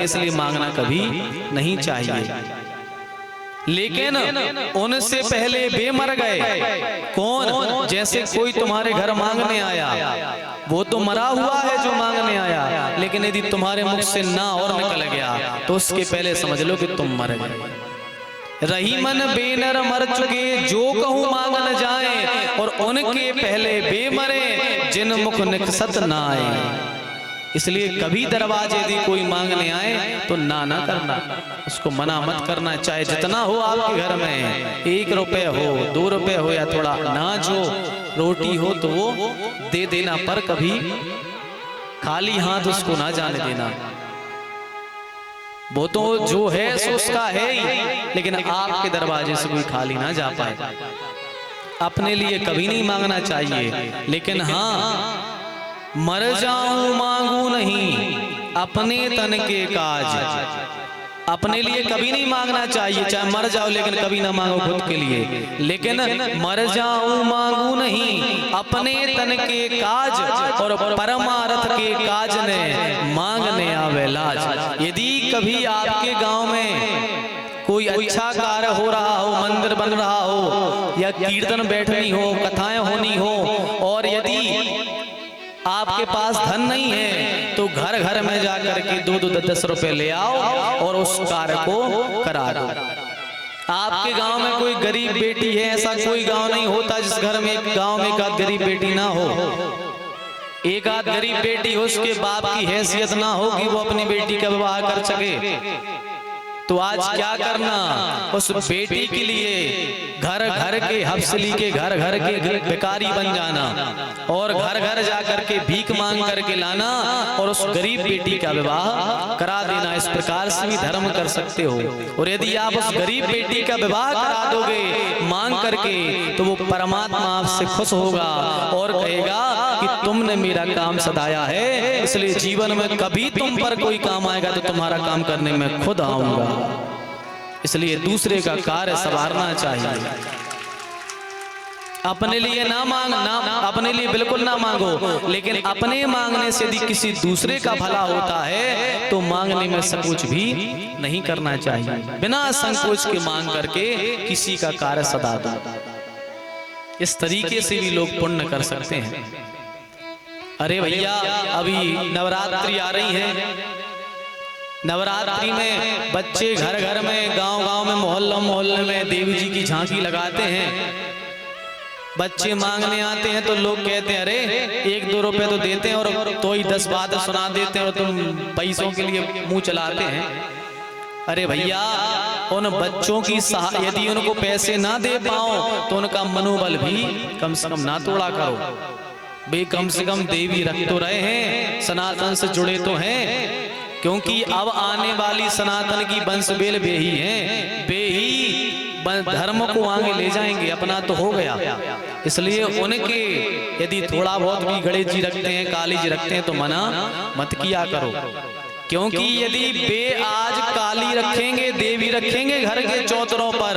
इसलिए मांगना कभी नहीं चाहिए। लेकिन उनसे पहले वे मर गए। कौन? जैसे कोई तुम्हारे घर मांगने आया, वो तो मरा हुआ है जो मांगने आया, लेकिन यदि तुम्हारे मुख से ना और निकल गया तो उसके पहले समझ लो कि तुम मर गए। रही मन बेनर मर चुके जो कहूँ मांग न जाए, और उनके पहले बे मरे जिन मुख निकसत ना आए। इसलिए कभी दरवाजे यदि कोई मांगने आए तो ना करना, उसको मना मत करना। चाहे जितना हो आपके घर में, 1 रुपए हो, 2 रुपए हो, या थोड़ा अनाज हो, रोटी हो, तो वो दे देना, पर कभी खाली हाथ उसको ना जाने देना। वो तो जो है सो उसका है ही, लेकिन आपके दरवाजे से कोई खाली ना जा पाए। अपने लिए कभी नहीं मांगना चाहिए, लेकिन हाँ, मर जाऊं मांगू नहीं अपने तन के काज। अपने लिए कभी नहीं मांगना चाहिए, चाहे मर जाओ, लेकिन कभी ना मांगो खुद के लिए। लेकिन मर जाऊं मांगू नहीं अपने तन के काज, और परमार्थ के काज ने मांगने आवे लाज। यदि कभी आपके गांव में कोई अच्छा कार्य हो रहा हो, मंदिर बन रहा हो, या कीर्तन बैठनी हो, कथाएं होनी हो, और यदि आपके पास धन नहीं है तो घर घर में जाकर के 2-10 रुपए ले आओ और उस कार्य को करा दो। आपके गांव में कोई गरीब बेटी है, ऐसा कोई गांव नहीं होता जिस घर में गांव में एक आध गरीब बेटी ना हो। एक आध गरीब बेटी हो, उसके बाप की हैसियत ना हो कि वो अपनी बेटी का विवाह कर सके। तो आज क्या करना, उस बेटी के लिए घर घर के हफ्सली के घर घर के भिखारी बन जाना, और घर घर जाकर के भीख मांग करके लाना, और उस गरीब बेटी का विवाह करा देना। इस प्रकार से भी धर्म कर सकते हो। और यदि आप उस गरीब बेटी का विवाह करा दोगे मांग करके, तो वो परमात्मा आपसे खुश होगा और कहेगा कि तुमने मेरा काम सदाया है, इसलिए जीवन में कभी तुम पर कोई काम आएगा तो तुम्हारा काम करने में खुद आऊंगा। इसलिए दूसरे का कार्य संवारना चाहिए। अपने लिए ना अपने लिए बिल्कुल ना मांगो, लेकिन अपने मांगने से यदि किसी दूसरे का भला होता है तो मांगने में संकोच भी नहीं करना चाहिए। बिना संकोच के मांग करके किसी का कार्य सदा दो। इस तरीके से भी लोग पुण्य कर सकते हैं। अरे भैया, अभी नवरात्रि आ रही है। नवरात्रि में बच्चे घर घर में, गांव गांव में, मोहल्ले में देवी जी की झांकी लगाते हैं। बच्चे मांगने आते हैं तो लोग कहते हैं अरे 1-2 रुपए तो देते हैं और तो ही 10 बातें सुना देते हैं और तुम पैसों के लिए मुंह चलाते हैं। अरे भैया, उन बच्चों की यदि उनको पैसे ना दे पाओ तो उनका मनोबल भी कम से कम ना तोड़ा करो। वे कम से कम देवी रख तो रहे हैं, सनातन से जुड़े तो हैं, क्योंकि अब आने वाली सनातन की वंशवेल वे ही हैं, वे ही धर्म को आगे ले जाएंगे। अपना तो हो गया, इसलिए उनके यदि थोड़ा बहुत भी गणेश जी रखते हैं, काली जी रखते हैं तो मना मत किया करो। क्योंकि यदि वे आज काली रखेंगे, देवी रखेंगे घर के चौतरों पर,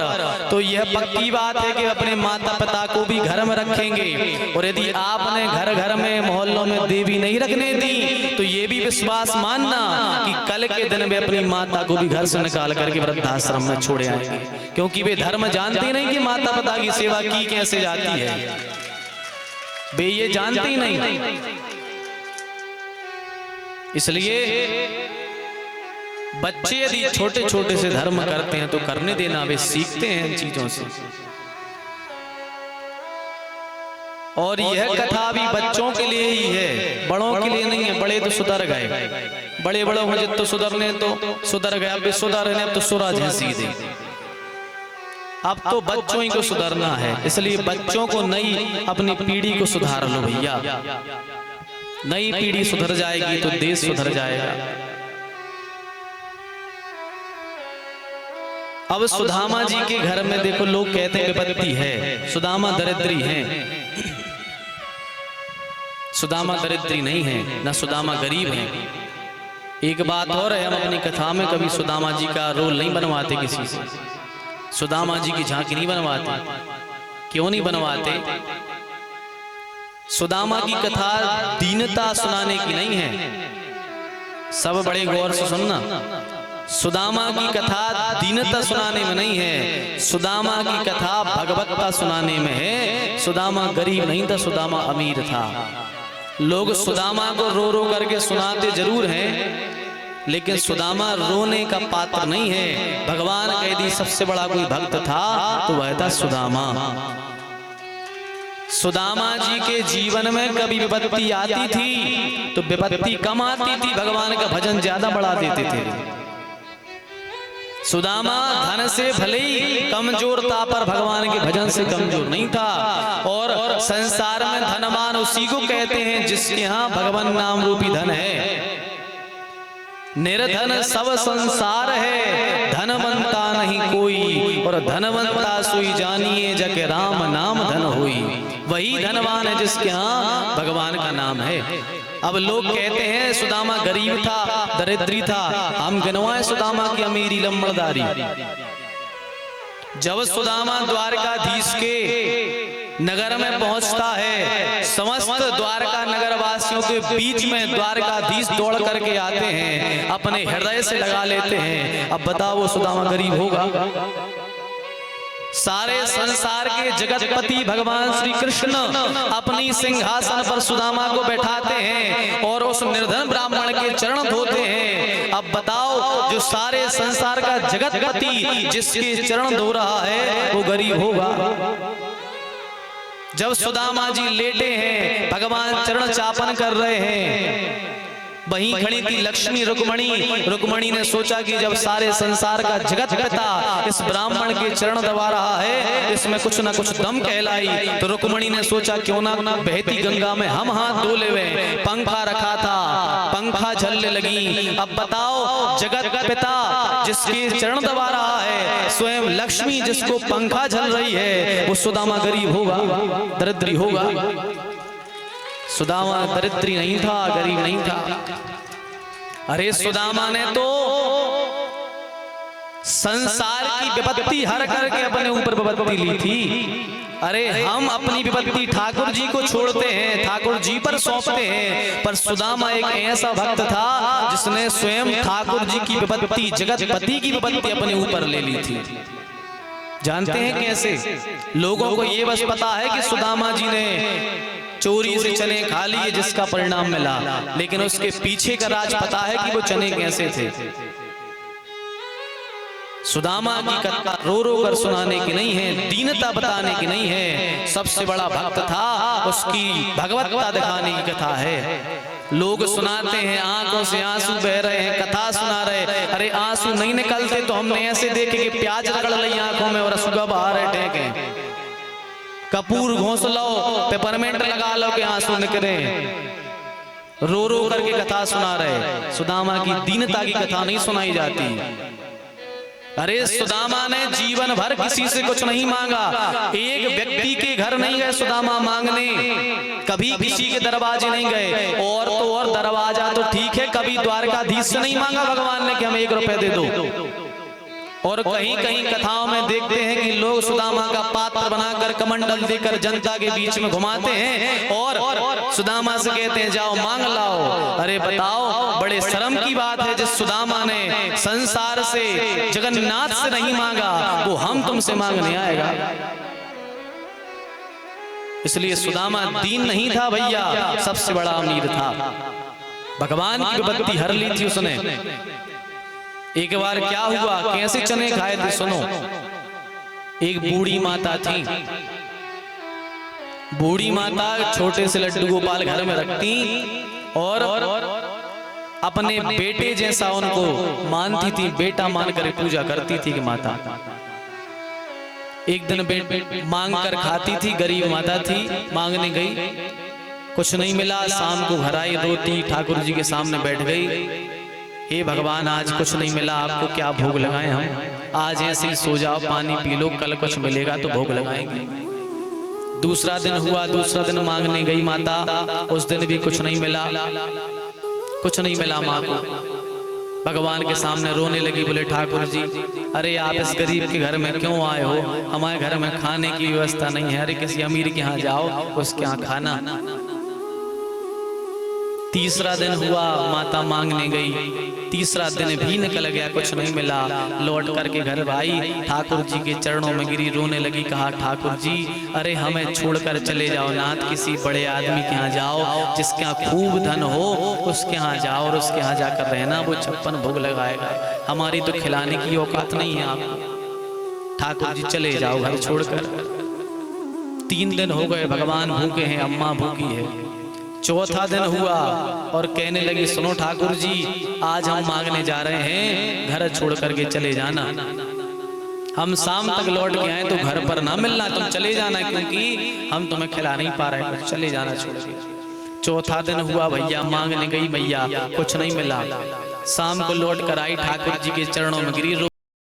तो यह पक्की बात है कि अपने माता पिता को भी घर में रखेंगे। और यदि आपने घर घर में, मोहल्लों में देवी नहीं रखने दी तो ये भी विश्वास मानना कि कल के दिन वे अपनी माता को भी घर से निकाल करके वृद्धाश्रम में छोड़े आएंगे। क्योंकि वे धर्म जानते नहीं कि माता पिता की सेवा की कैसे जाती है, वे ये जानते ही नहीं। इसलिए बच्चे यदि छोटे छोटे से धर्म करते हैं तो करने देना, वे सीखते हैं इन चीजों से। और यह कथा भी बच्चों के लिए ही है, बड़ों के लिए नहीं है। बड़े तो सुधर गए, बड़े मुझे तो सुधरने तो सुधर गए, अब सुधरने अब तो सूरज है सीधे। अब तो बच्चों ही को सुधरना है। इसलिए बच्चों को नई अपनी पीढ़ी को सुधार लो भैया। नई पीढ़ी सुधर जाएगी तो देश सुधर जाएगा। अब सुदामा जी के घर में देखो, लोग कहते हैं विपत्ति है, सुदामा दरिद्री हैं। सुदामा दरिद्री नहीं है, ना सुदामा गरीब है। एक बात और है, हम अपनी कथा में कभी सुदामा जी का रोल नहीं बनवाते किसी से, सुदामा जी की झांकी नहीं बनवाते। क्यों नहीं बनवाते? सुदामा की कथा दीनता सुनाने की नहीं है, सब बड़े गौर से सुनना। सुदामा की कथा दीनता सुनाने में नहीं है, सुदामा की कथा भगवत्ता सुनाने में है। सुदामा गरीब नहीं था, सुदामा अमीर था। लोग सुदामा को रो रो करके सुनाते जरूर हैं, लेकिन सुदामा रोने का पात्र नहीं है। भगवान का यदि सबसे बड़ा कोई भक्त था तो वह था सुदामा। सुदामा जी के जीवन में कभी विपत्ति आती थी तो विपत्ति कम आती थी, भगवान का भजन ज्यादा बढ़ा देते थे। सुदामा धन से भले ही कमजोर था पर भगवान के भजन से कमजोर नहीं था। और संसार में धनवान उसी को कहते हैं जिसके यहाँ भगवान नाम रूपी धन है। निर्धन सब संसार है, धनवंता नहीं कोई, और धनवंता सोई जानिए जग राम नाम धन होई। वही धनवान है जिसके यहाँ भगवान का नाम है। अब लोग कहते हैं सुदामा गरीब था, दरिद्री था। हम गिनवाएं सुदामा की अमीरी लंबड़दारी। जब सुदामा द्वारकाधीश के नगर में पहुंचता है, समस्त द्वारका नगर वासियों के बीच में द्वारकाधीश दौड़ करके आते हैं, अपने हृदय से लगा लेते हैं। अब बताओ वो सुदामा गरीब होगा? सारे संसार के जगतपति भगवान श्री कृष्ण अपनी सिंहासन पर सुदामा को बैठाते हैं और उस निर्धन ब्राह्मण के चरण धोते हैं। अब बताओ जो सारे संसार का जगतपति जिसके चरण धो रहा है वो गरीब होगा? जब सुदामा जी लेटे हैं, भगवान चरण चापन कर रहे हैं, वहीं खड़ी थी लक्ष्मी रुक्मणी। रुक्मणी ने सोचा कि जब सारे संसार का जगत पिता इस ब्राह्मण के चरण दबा रहा है, इसमें कुछ ना कुछ दम कहलाई। तो रुक्मणी ने सोचा क्यों ना बहती गंगा में हम हाथ धो लेवे। पंखा रखा था, पंखा झलने लगी। अब बताओ जगत पिता जिसके चरण दबा रहा है, स्वयं लक्ष्मी जिसको पंखा झल रही है, वो सुदामा गरीब होगा, दरिद्री होगा? सुदामा दरिद्री नहीं था, गरीब नहीं था। अरे सुदामा ने तो संसार की विपत्ति हर करके अपने ऊपर विपत्ति ली थी। अरे हम अपनी विपत्ति ठाकुर जी को छोड़ते हैं, ठाकुर जी पर सौंपते हैं, पर सुदामा एक ऐसा भक्त था जिसने स्वयं ठाकुर जी की विपत्ति, जगतपति की विपत्ति अपने ऊपर ले ली थी। जानते हैं कैसे? लोगों को ये बस पता है कि सुदामा जी ने चोरी से चने खा लिए जिसका परिणाम मिला, लेकिन उसके पीछे का राज पता है कि वो चने कैसे थे। सुदामा की कथा रो रो कर सुनाने की नहीं है, दीनता बताने की नहीं है। सबसे बड़ा भक्त था, उसकी भगवत्ता दिखाने की कथा है। लोग सुनाते हैं, आंखों से आंसू बह रहे हैं, कथा सुना रहे। अरे आंसू नहीं निकलते तो हमने ऐसे देखे कि प्याज रगड़ ली आंखों में और असुगा बाहर है टेके, कपूर घोंस लो, पेपरमेंट लगा लो कि आंसू निकले। रो रो करके कथा सुना रहे। सुदामा की दीनता की कथा नहीं सुनाई जाती। अरे सुदामा ने जीवन भर किसी से कुछ नहीं मांगा, एक व्यक्ति के घर नहीं गए सुदामा मांगने, कभी किसी के दरवाजे नहीं गए। और तो और दरवाजा तो ठीक है, कभी द्वारकाधीश से नहीं मांगा भगवान ने कि हमें 1 रुपए दे दो। और कहीं कहीं कथाओं में देखते हैं कि लोग सुदामा का पात्र बनाकर कमंडल देकर जनता के बीच में घुमाते हैं और सुदामा से कहते हैं जाओ मांग लाओ। अरे बताओ, बड़े शर्म की बात है, जिस सुदामा ने संसार से, जगन्नाथ से नहीं मांगा, वो हम तुमसे मांगने आएगा। इसलिए सुदामा दीन नहीं था भैया, सबसे बड़ा अमीर था। भगवान की विपत्ति हर ली थी उसने। एक बार क्या हुआ, कैसे चने खाए थे सुनो। एक बूढ़ी माता थी। बूढ़ी माता छोटे से लड्डू गोपाल घर में रखती और अपने बेटे जैसा उनको मानती थी, बेटा मानकर पूजा करती थी कि माता। एक दिन बेटे मांग कर खाती थी, गरीब माता थी, मांगने गई, कुछ नहीं मिला। शाम को घर आई, रोती, ठाकुर जी के सामने बैठ गई। हे भगवान, आज कुछ नहीं मिला, आपको क्या भोग लगाएं हम? आज ऐसे ही सो जाओ, पानी पी लो, कल कुछ मिलेगा तो भोग लगाएंगे। दूसरा दिन हुआ, दूसरा दिन मांगने गई माता, उस दिन भी कुछ नहीं मिला, कुछ नहीं मिला माँ को। भगवान के सामने रोने लगी, बोले ठाकुर जी, अरे आप इस गरीब के घर में क्यों आए हो? हमारे घर में खाने की व्यवस्था नहीं है। अरे किसी अमीर के यहाँ जाओ, उसके यहाँ खाना। तीसरा दिन हुआ, माता मांगने गई, तीसरा दिन भी निकल गया, कुछ नहीं मिला। लौट करके घर आई, ठाकुर जी के चरणों में गिरी, रोने लगी। कहा ठाकुर जी अरे हमें छोड़कर चले जाओ नाथ, किसी बड़े आदमी के यहाँ जाओ, जिसके यहाँ खूब धन हो उसके यहाँ जाओ और उसके यहाँ जाकर रहना, वो 56 भोग लगाएगा, हमारी तो खिलाने की औकात नहीं है आपको, ठाकुर जी चले जाओ घर छोड़कर। 3 दिन हो गए, भगवान भूखे हैं, अम्मा भूखी है। चौथा दिन हुआ और कहने लगी सुनो ठाकुर जी आज हम मांगने जा रहे हैं, घर छोड़ करके चले जाना, हम शाम तक लौट के आए तो घर पर ना मिलना, तुम चले जाना क्योंकि हम तुम्हें खिला नहीं पा रहे, कुछ चले जाना छोड़ के। चौथा दिन हुआ, भैया मांगने गई, भैया कुछ नहीं मिला। शाम को लौट कर आई, ठाकुर जी के चरणों में गिरी।